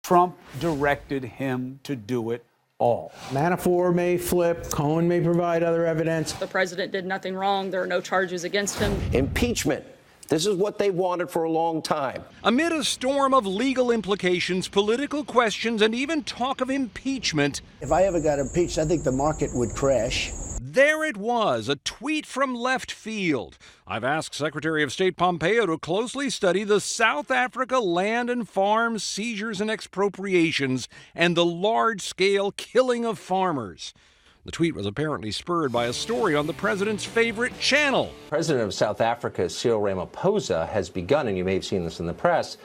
Trump directed him to do it all. Manafort may flip, Cohen may provide other evidence. The president did nothing wrong. There are no charges against him. Impeachment. This is what they wanted for a long time. Amid a storm of legal implications, political questions, and even talk of impeachment. If I ever got impeached, I think the market would crash. There it was, a tweet from left field. I've asked Secretary of State Pompeo to closely study the South Africa land and farm seizures and expropriations and the large-scale killing of farmers. The tweet was apparently spurred by a story on the president's favorite channel. President of South Africa, Cyril Ramaphosa, has begun, and you may have seen this in the press,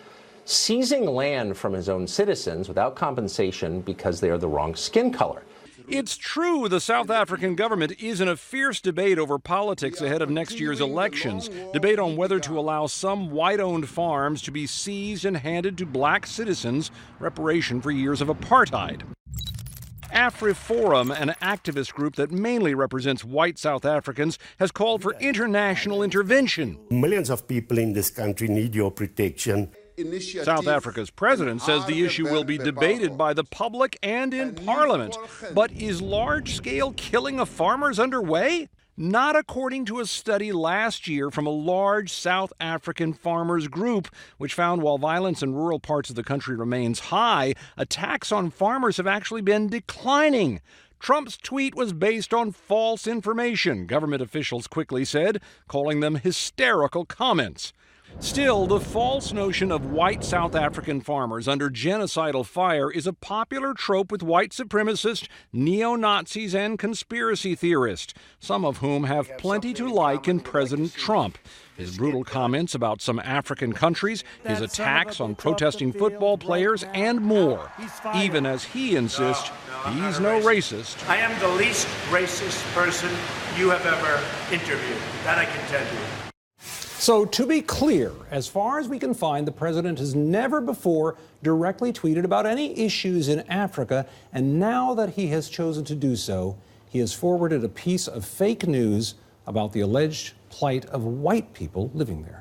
seizing land from his own citizens without compensation because they are the wrong skin color. It's true the South African government is in a fierce debate over politics ahead of next year's elections. Debate on whether to allow some white-owned farms to be seized and handed to black citizens, reparation for years of apartheid. AfriForum, an activist group that mainly represents white South Africans, has called for international intervention. Millions of people in this country need your protection. South Africa's president says the issue will be debated by the public and in Parliament. But is large-scale killing of farmers underway? Not according to a study last year from a large South African farmers group, which found while violence in rural parts of the country remains high, attacks on farmers have actually been declining. Trump's tweet was based on false information, government officials quickly said, calling them hysterical comments. Still, the false notion of white South African farmers under genocidal fire is a popular trope with white supremacists, neo-Nazis, and conspiracy theorists, some of whom have plenty to like in President Trump. His brutal comments about some African countries, his attacks on protesting football players, and more, even as he insists he's no racist. I am the least racist person you have ever interviewed. That I can tell you. So, to be clear, as far as we can find, the president has never before directly tweeted about any issues in Africa, and now that he has chosen to do so, he has forwarded a piece of fake news about the alleged plight of white people living there.